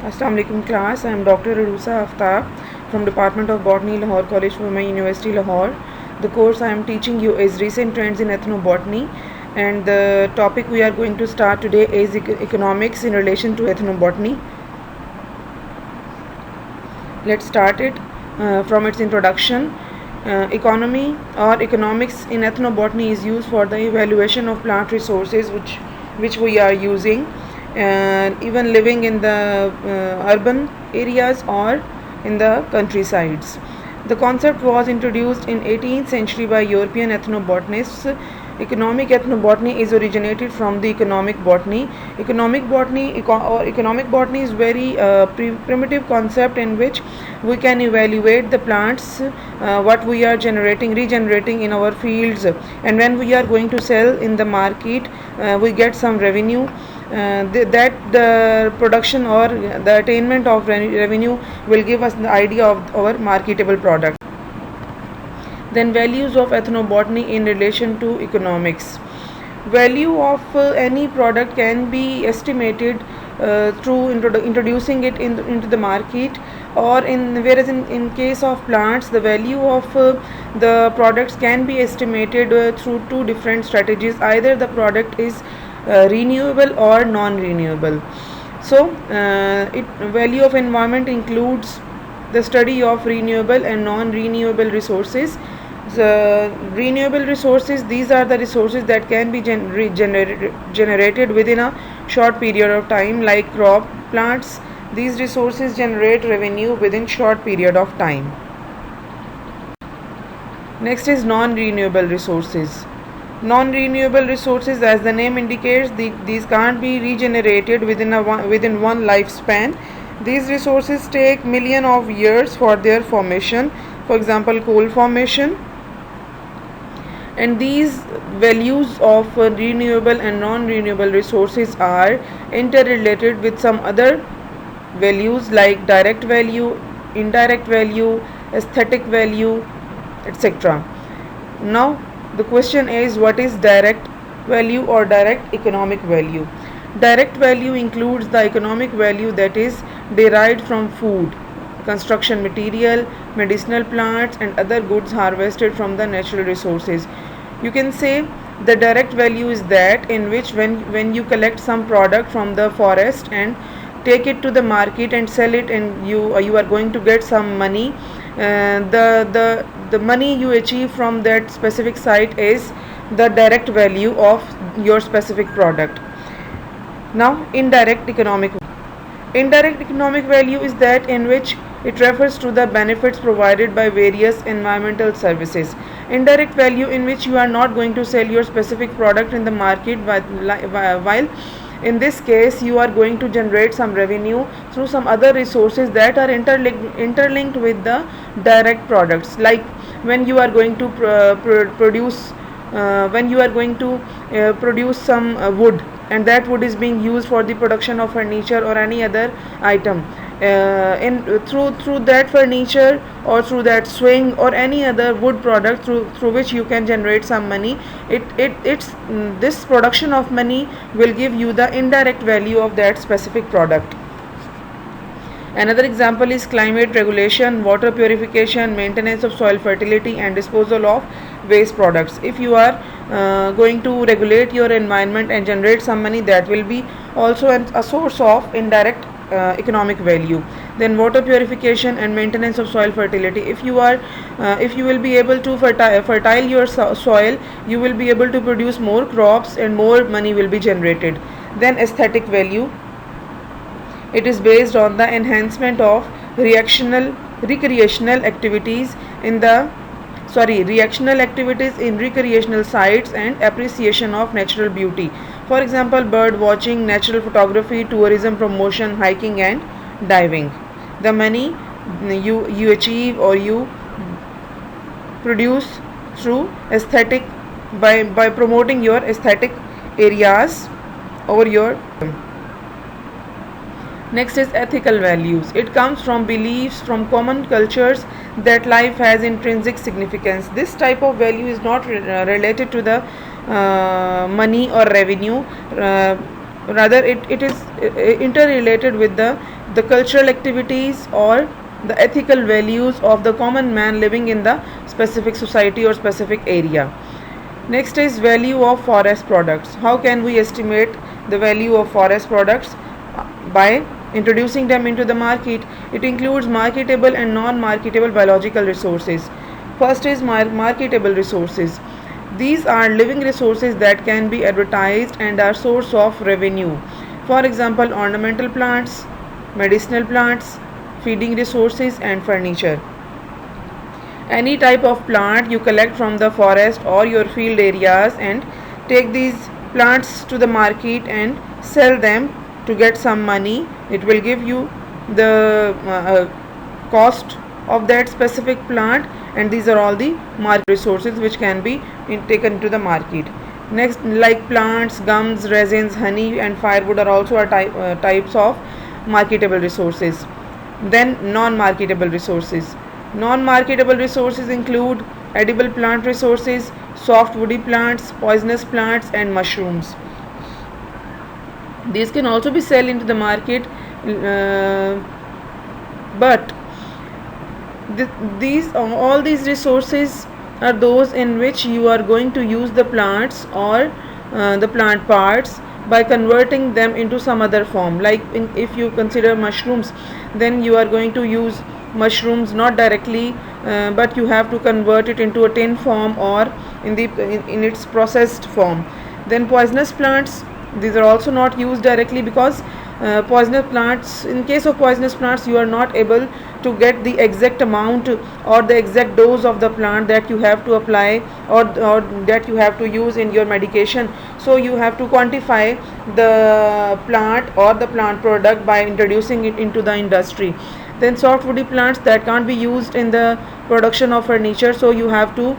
Assalamu alaikum class. I am Dr. Arusa Aftab from Department of Botany, Lahore College for Women, University Lahore. The course I am teaching you is Recent Trends in Ethnobotany, and the topic we are going to start today is economics in relation to ethnobotany. Let's start it from its introduction. Economy or economics in ethnobotany is used for the evaluation of plant resources which we are using, even living in the urban areas or in the countrysides. The concept was introduced in 18th century by European ethnobotanists. Economic ethnobotany is originated from the economic botany. Economic botany is very primitive concept in which we can evaluate the plants what we are regenerating in our fields, and when we are going to sell in the market, we get some revenue. That the production or the attainment of revenue will give us the idea of our marketable product. Then values of ethnobotany in relation to economics. Value of any product can be estimated through introducing it into the market, or whereas in case of plants, the value of the products can be estimated through two different strategies. Either the product is renewable or non-renewable. So value of environment includes the study of renewable and non-renewable resources. The renewable resources, these are the resources that can be generated within a short period of time, like crop plants. These resources generate revenue within short period of time. Next is non-renewable resources. Non-renewable resources, as the name indicates, these can't be regenerated within one lifespan. These resources take millions of years for their formation. For example, coal formation. And these values of renewable and non-renewable resources are interrelated with some other values like direct value, indirect value, aesthetic value, etc. Now the question is, what is direct value or direct economic value? Direct value includes the economic value that is derived from food, construction material, medicinal plants, and other goods harvested from the natural resources. You can say the direct value is that in which when you collect some product from the forest and take it to the market and sell it, and you are going to get some money. The money you achieve from that specific site is the direct value of your specific product. Now, indirect economic value is that in which it refers to the benefits provided by various environmental services. Indirect value in which you are not going to sell your specific product in the market, while in this case you are going to generate some revenue through some other resources that are interlinked with the direct products, like when you are going to produce some wood, and that wood is being used for the production of furniture or any other item. Through that furniture or through that swing or any other wood product through which you can generate some money, this production of money will give you the indirect value of that specific product. Another example is climate regulation, water purification, maintenance of soil fertility, and disposal of waste products. If you are going to regulate your environment and generate some money, that will be also a source of indirect economic value. Then water purification and maintenance of soil fertility. If you will be able to fertile your soil, you will be able to produce more crops and more money will be generated. Then aesthetic value. It is based on the enhancement of recreational activities in recreational sites and appreciation of natural beauty. For example, bird watching, natural photography, tourism promotion, hiking, and diving. The money you achieve or you produce through aesthetic by promoting your aesthetic areas or your. Next is ethical values. It comes from beliefs from common cultures that life has intrinsic significance. This type of value is not related to the money or revenue. rather it is interrelated with the cultural activities or the ethical values of the common man living in the specific society or specific area. Next is value of forest products. How can we estimate the value of forest products? By introducing them into the market. It includes marketable and non-marketable biological resources. First is marketable resources. These are living resources that can be advertised and are source of revenue. For example, ornamental plants, medicinal plants, feeding resources and furniture. Any type of plant you collect from the forest or your field areas and take these plants to the market and sell them to get some money. It will give you the cost of that specific plant, and these are all the market resources which can be taken to the market. Next, like plants, gums, resins, honey and firewood are also types of marketable resources. Then non-marketable resources. Non-marketable resources include edible plant resources, soft woody plants, poisonous plants and mushrooms. These can also be sold into the market, but all these resources are those in which you are going to use the plants or the plant parts by converting them into some other form. Like if you consider mushrooms, then you are going to use mushrooms not directly, but you have to convert it into a tin form or in its processed form. Then poisonous plants, these are also not used directly, because poisonous plants, in case of poisonous plants, you are not able to get the exact amount or the exact dose of the plant that you have to apply or that you have to use in your medication. So you have to quantify the plant or the plant product by introducing it into the industry. Then soft woody plants that can't be used in the production of furniture, so you have to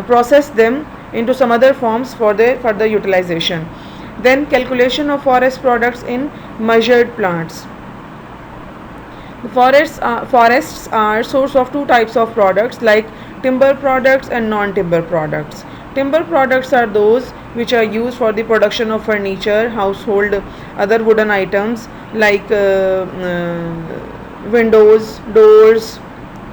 process them into some other forms for their further utilization. Then calculation of forest products in measured plants. The forests are source of two types of products, like timber products and non-timber products. Timber products are those which are used for the production of furniture, household, other wooden items like windows, doors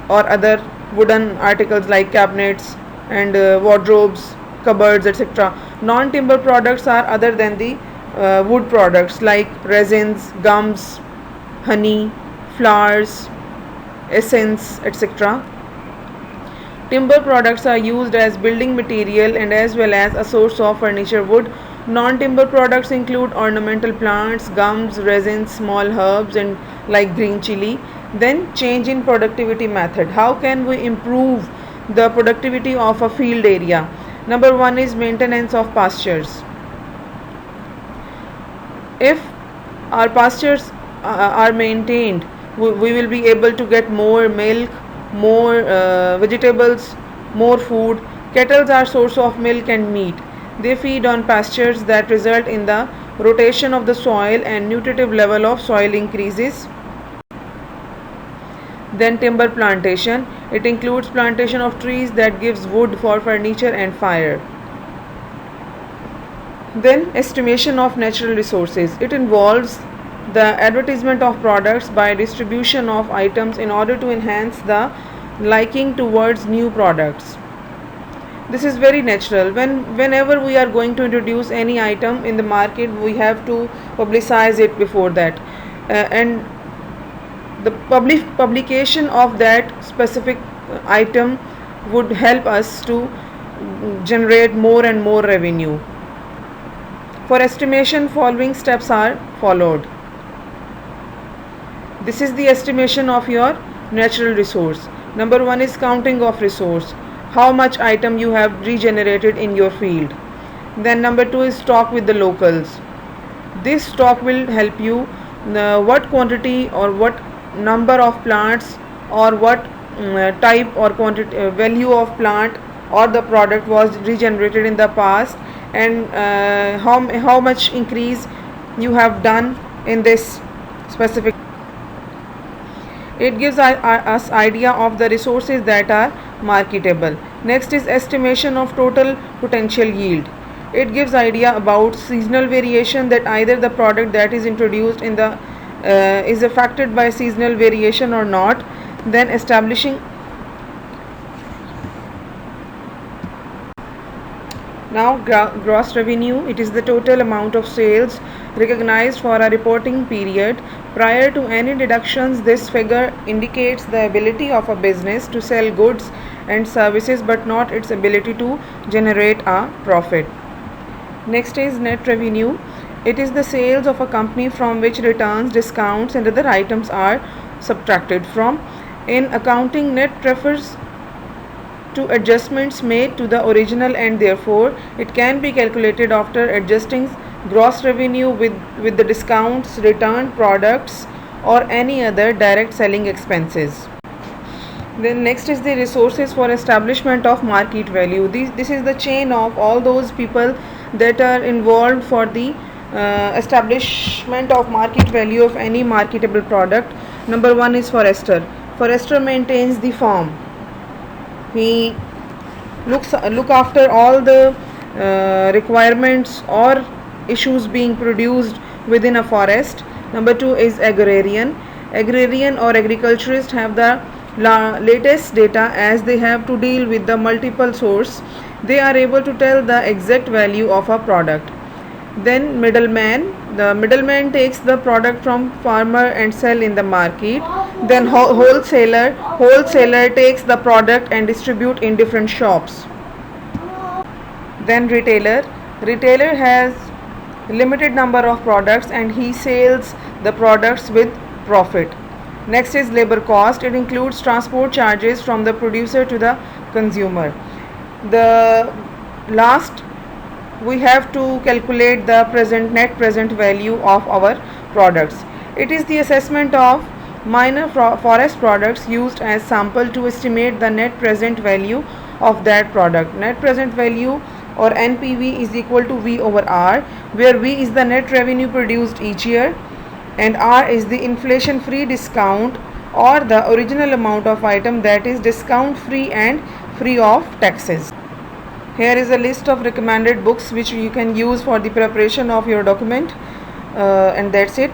or other wooden articles like cabinets and wardrobes, cupboards, etc. Non-timber products are other than the wood products like resins, gums, honey, flowers, essence, etc. Timber products are used as building material and as well as a source of furniture wood. Non-timber products include ornamental plants, gums, resins, small herbs and like green chili. Then change in productivity method. How can we improve the productivity of a field area? Number one is maintenance of pastures. If our pastures are maintained, we will be able to get more milk, more vegetables, more food. Cattle are source of milk and meat. They feed on pastures that result in the rotation of the soil and nutritive level of soil increases. Then timber plantation. It includes plantation of trees that gives wood for furniture and fire. Then estimation of natural resources. It involves the advertisement of products by distribution of items in order to enhance the liking towards new products. This is very natural. Whenever we are going to introduce any item in the market, we have to publicize it before that, and the publication of that specific item would help us to generate more and more revenue. For estimation, following steps are followed. This is the estimation of your natural resource. Number one is counting of resource. How much item you have regenerated in your field. Then number two is stock with the locals. This stock will help you what quantity or what number of plants or what type or quantity value of plant or the product was regenerated in the past, and how much increase you have done in this specific. It gives us idea of the resources that are marketable. Next is estimation of total potential yield. It gives idea about seasonal variation, that either the product that is introduced in the is affected by seasonal variation or not. Then establishing. Now gross revenue, it is the total amount of sales recognized for a reporting period. Prior to any deductions, this figure indicates the ability of a business to sell goods and services but not its ability to generate a profit. Next is net revenue. It is the sales of a company from which returns, discounts and other items are subtracted from. In accounting, net refers to adjustments made to the original, and therefore it can be calculated after adjusting gross revenue with the discounts, returned products or any other direct selling expenses. Then next is the resources for establishment of market value. This is the chain of all those people that are involved for the establishment of market value of any marketable product. Number one is forester. Forester maintains the farm. He look after all the requirements or issues being produced within a forest. Number two is agrarian. Agrarian or agriculturist have the latest data, as they have to deal with the multiple source. They are able to tell the exact value of a product. Then middleman. The middleman takes the product from farmer and sell in the market. Then wholesaler. Wholesaler takes the product and distribute in different shops. Then retailer. Retailer has limited number of products and he sells the products with profit. Next is labor cost. It includes transport charges from the producer to the consumer. The last, we have to calculate the net present value of our products. It is the assessment of minor forest products used as sample to estimate the net present value of that product. Net present value or NPV is equal to V over R, where V is the net revenue produced each year and R is the inflation free discount or the original amount of item that is discount free and free of taxes. Here is a list of recommended books which you can use for the preparation of your document, and that's it.